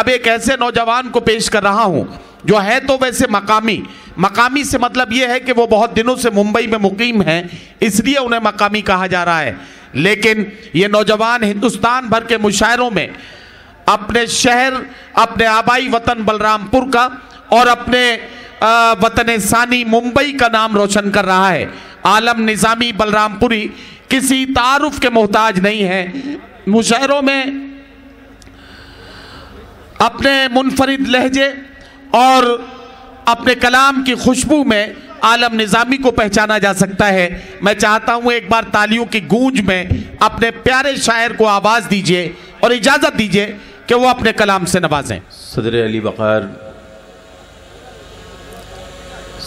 اب ایک ایسے نوجوان کو پیش کر رہا ہوں جو ہے تو ویسے مقامی سے مطلب یہ ہے کہ وہ بہت دنوں سے ممبئی میں مقیم ہیں، اس لیے انہیں مقامی کہا جا رہا ہے، لیکن یہ نوجوان ہندوستان بھر کے مشاعروں میں اپنے شہر، اپنے آبائی وطن بلرام پور کا اور اپنے وطن ثانی ممبئی کا نام روشن کر رہا ہے۔ عالم نظامی بلرام پوری کسی تعارف کے محتاج نہیں ہے، مشاعروں میں اپنے منفرد لہجے اور اپنے کلام کی خوشبو میں عالم نظامی کو پہچانا جا سکتا ہے۔ میں چاہتا ہوں ایک بار تالیوں کی گونج میں اپنے پیارے شاعر کو آواز دیجئے اور اجازت دیجئے کہ وہ اپنے کلام سے نوازیں۔ صدر علی وقار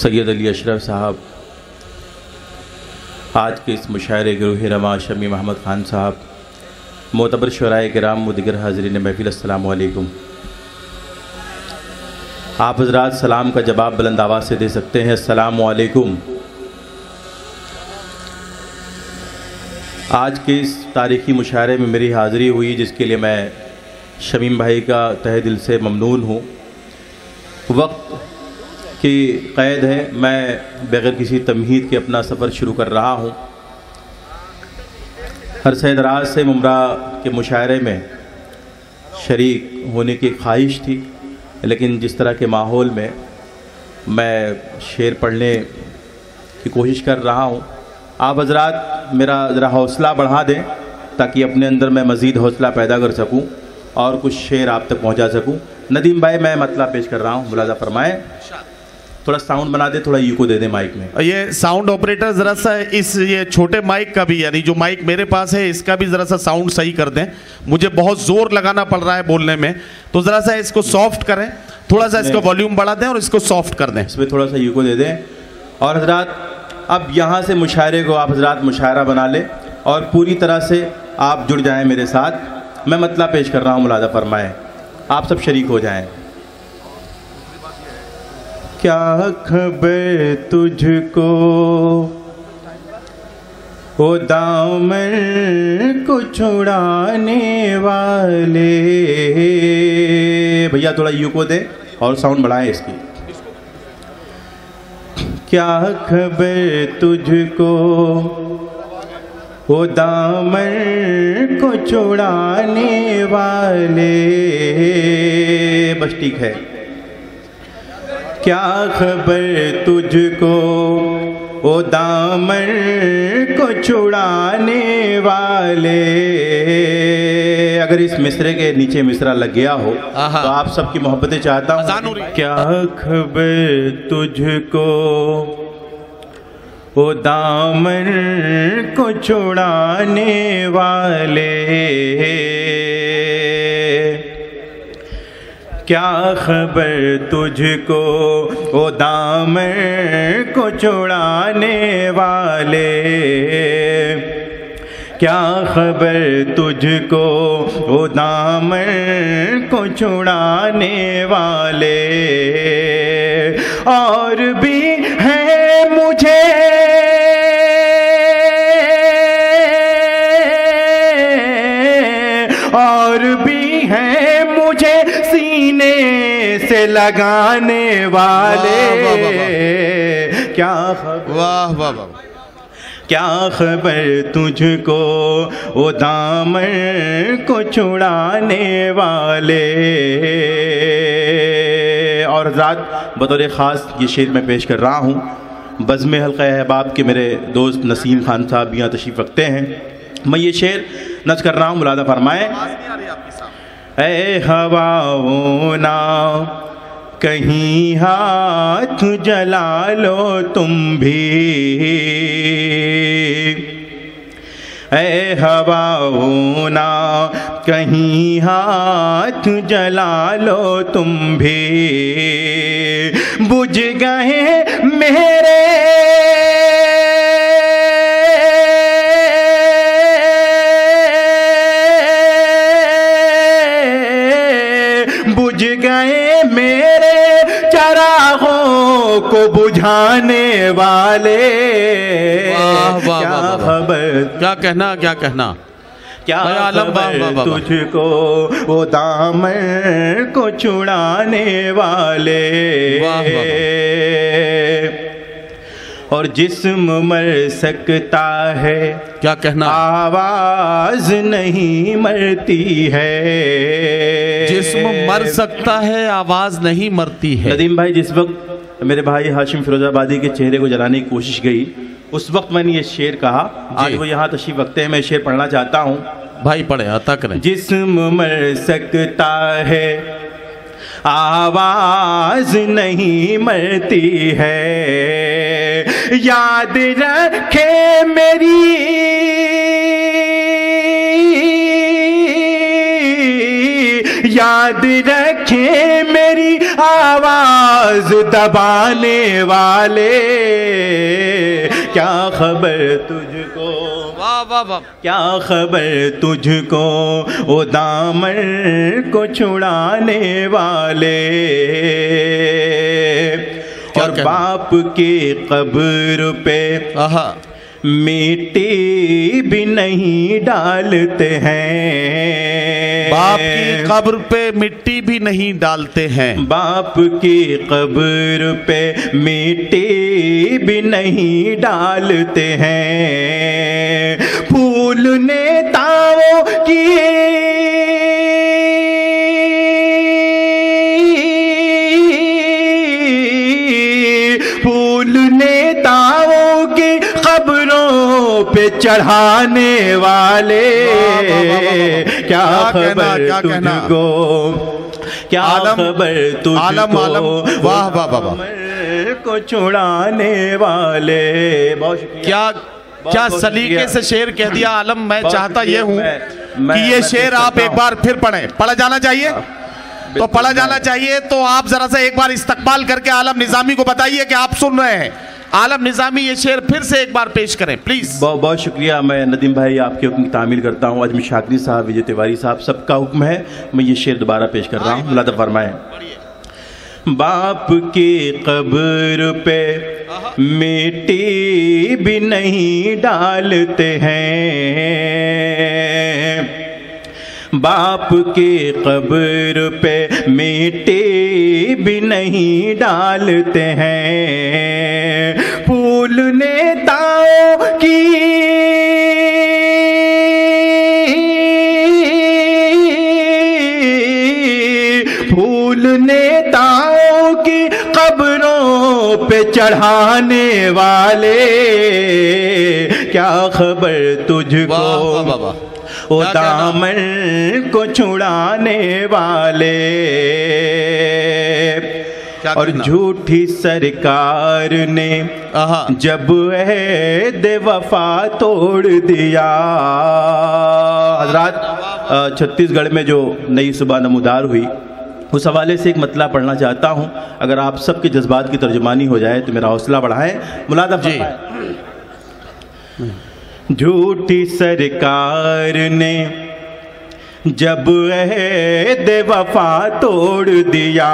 سید علی اشرف صاحب، آج کے اس مشاعرے گروہ رواں شمی محمد خان صاحب، معتبر شعراء کرام و دیگر حاضرین محفل، السلام علیکم۔ آپ حضرات سلام کا جواب بلند آواز سے دے سکتے ہیں، السلام علیکم۔ آج کے اس تاریخی مشاعرے میں میری حاضری ہوئی، جس کے لیے میں شمیم بھائی کا تہہ دل سے ممنون ہوں۔ وقت کی قید ہے، میں بغیر کسی تمہید کے اپنا سفر شروع کر رہا ہوں۔ عرصہ دراز سے ممرا کے مشاعرے میں شریک ہونے کی خواہش تھی، لیکن جس طرح کے ماحول میں میں شعر پڑھنے کی کوشش کر رہا ہوں، آپ حضرات میرا ذرا حوصلہ بڑھا دیں تاکہ اپنے اندر میں مزید حوصلہ پیدا کر سکوں اور کچھ شعر آپ تک پہنچا سکوں۔ ندیم بھائی میں مطلب پیش کر رہا ہوں، ملاحظہ فرمائیں، تھوڑا ساؤنڈ بنا دے، تھوڑا ایکو دے دیں مائک میں۔ یہ ساؤنڈ آپریٹر ذرا سا یہ چھوٹے مائک کا بھی، یعنی جو مائک میرے پاس ہے اس کا بھی ذرا سا ساؤنڈ صحیح کر دیں، مجھے بہت زور لگانا پڑ رہا ہے بولنے میں، تو ذرا سا اس کو سافٹ کریں، تھوڑا سا اس کا والیوم بڑھا دیں اور اس کو سافٹ کر دیں، اس میں تھوڑا سا ایکو دے دیں۔ اور حضرات اب یہاں سے مشاعرے کو آپ حضرات مشاعرہ بنا لیں اور پوری طرح سے آپ جڑ جائیں میرے ساتھ۔ میں مطلب پیش کر رہا ہوں، ملاحظہ فرمائیں، آپ سب شریک ہو جائیں۔ کیا خبر تجھ کو وہ دامن کو چھڑانے والے، بھیا تھوڑا یو کو دے اور ساؤنڈ بڑھائیں اس کی۔ کیا خبر تجھ کو وہ دامن کو چھڑانے والے، بس ٹھیک ہے۔ کیا خبر تجھ کو وہ دامن کو چھڑانے والے، اگر اس مصرے کے نیچے مصرع لگ گیا ہو تو آپ سب کی محبتیں چاہتا ہوں۔ کیا خبر تجھ کو وہ دامن کو چھڑانے والے، کیا خبر تجھ کو وہ دامن کو چھڑانے والے، کیا خبر تجھ کو وہ دامن کو چھڑانے والے، اور بھی ہے مجھے سینے سے لگانے والے، کیا خبر، واہ واہ واہ، کیا خبر تجھ کو وہ دامن کو چھڑانے والے۔ اور ذات بطور خاص یہ شعر میں پیش کر رہا ہوں، بزم حلقہ احباب کے میرے دوست نسیم خان صاحب یہاں تشریف رکھتے ہیں۔ میں یہ شعر نظر کر رہا ہوں، ملاحظہ فرمائیں۔ اے ہواؤں نا کہیں ہاتھ جلا لو تم بھی، اے ہواؤں نا کہیں ہاتھ جلا لو تم بھی، بجھ گئے میرے کو بجھانے والے، کیا خبر، کیا کہنا، کیا کہنا، کیا عالم خبر تجھ کو وہ دامن کو چھڑانے والے، اور جسم مر سکتا ہے کیا کہنا، آواز نہیں مرتی ہے۔ جسم مر سکتا ہے آواز نہیں مرتی ہے۔ ندیم بھائی، جس وقت میرے بھائی ہاشم فیروز آبادی کے چہرے کو جلانے کی کوشش گئی، اس وقت میں نے یہ شعر کہا، آج وہ یہاں تشریف رکھتے ہیں، میں شعر پڑھنا چاہتا ہوں۔ بھائی پڑھے، عطا کریں۔ جسم مر سکتا ہے آواز نہیں مرتی ہے، یاد رکھے میری یاد رکھے میری آواز دبانے والے، کیا خبر تجھ کو، واہ واہ واہ، کیا خبر تجھ کو وہ دامن کو چھڑانے والے، اور باپ کی قبر پہ مٹی بھی نہیں ڈالتے ہیں، باپ کی قبر پہ مٹی بھی نہیں ڈالتے ہیں، باپ کی قبر پہ مٹی بھی نہیں ڈالتے ہیں، پھول نیتاؤں کی پھول نیتاؤں کی قبروں پہ چڑھانے والے، کیا خبر تجھ کو، کیا خبر تجھ کو واہ واہ واہ کو چھڑانے والے۔ بہت شکریہ، کیا سلیقے سے شعر کہہ دیا عالم۔ میں چاہتا یہ ہوں کہ یہ شعر آپ ایک بار پھر پڑھیں، پڑھا جانا چاہیے تو پڑھا جانا چاہیے، تو آپ ذرا سا ایک بار استقبال کر کے عالم نظامی کو بتائیے کہ آپ سن رہے ہیں۔ عالم نظامی یہ شعر پھر سے ایک بار پیش کریں پلیز۔ بہت شکریہ، میں ندیم بھائی آپ کے حکم کی تعمیل کرتا ہوں، اجمی شاکری صاحب، وجے تیواری صاحب، سب کا حکم ہے، میں یہ شعر دوبارہ پیش کر رہا ہوں، ملادف فرمائیں۔ باپ کی قبر پہ مٹی بھی نہیں ڈالتے ہیں، باپ کی قبر پہ مٹی بھی نہیں ڈالتے ہیں، پھول نیتاؤں کی پھول نیتاؤں کی قبروں پہ چڑھانے والے، کیا خبر تجھ کو وہ دامن کو چھڑانے والے، اور جھوٹی سرکار نے جب عہد وفا توڑ دیا۔ حضرات، چھتیس گڑھ میں جو نئی صبح نمودار ہوئی، اس حوالے سے ایک مطلع پڑھنا چاہتا ہوں، اگر آپ سب کے جذبات کی ترجمانی ہو جائے تو میرا حوصلہ بڑھائیں، ملادف فرمائیں۔ جھوٹی سرکار نے جب عہد وفا توڑ دیا،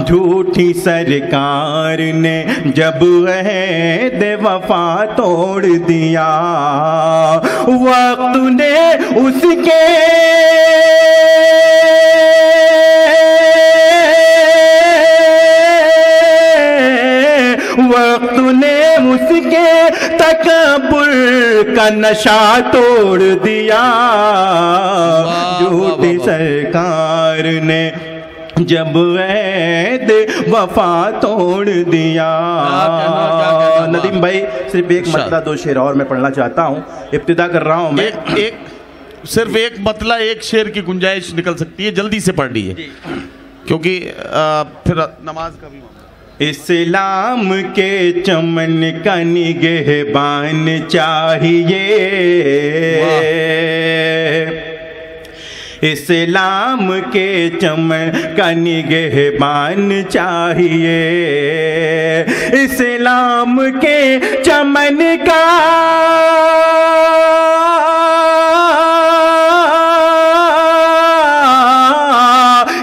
جھوٹی سرکار نے جب عہد وفا توڑ دیا، وقت نے اس کے وقت نے اس کے تکبر کا نشہ توڑ دیا، جھوٹی سرکار نے جب عہد وفا توڑ دیا۔ ندیم بھائی، صرف ایک مطلع دو شعر اور میں پڑھنا چاہتا ہوں، ابتدا کر رہا ہوں میں، صرف ایک مطلع ایک شعر کی گنجائش نکل سکتی ہے، جلدی سے پڑھ لیجیے کیونکہ پھر نماز کا بھی۔ اسلام کے چمن کا نگہبان چاہیے، اسلام کے چمن کا نگہبان چاہیے، اسلام کے چمن کا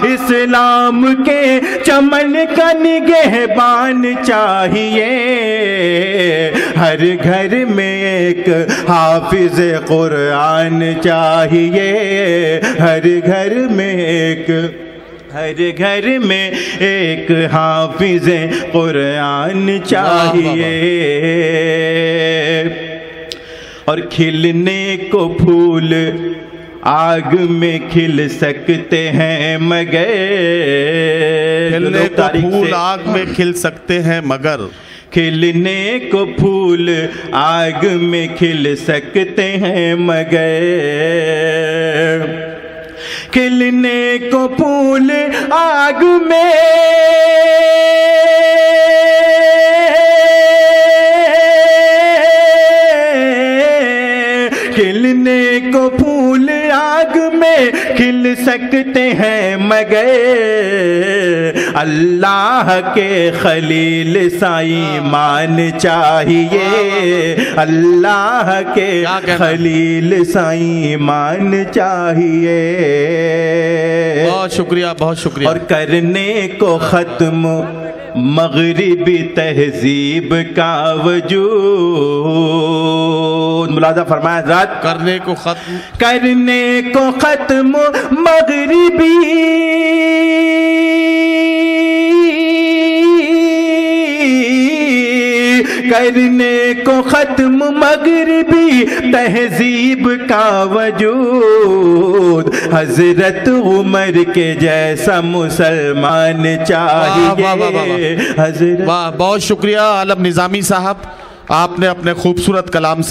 اسلام شام کے چمن کا نگہبان چاہیے، ہر گھر میں ایک حافظ قرآن چاہیے، ہر گھر میں ایک حافظ قرآن چاہیے۔ اور کھلنے کو پھول آگ میں کھل سکتے ہیں مگر، کھلنے کو پھول آگ میں کھل سکتے ہیں مگر، کھلنے کو پھول آگ میں کھل سکتے ہیں مگر، کھلنے کو پھول آگ میں کھلنے کو پھول آگ میں کھل سکتے ہیں مگر، اللہ کے خلیل سا ایمان چاہیے، اللہ کے خلیل سا ایمان چاہیے۔ بہت شکریہ، بہت شکریہ۔ اور کرنے کو ختم مغربی تہذیب کا وجود، ملاحظہ فرمائیں حضرات، کرنے کو ختم مغربی کرنے کو ختم مغربی تہذیب کا وجود، حضرت عمر کے جیسا مسلمان چاہیے۔ بہت شکریہ عالم نظامی صاحب، آپ نے اپنے خوبصورت کلام سے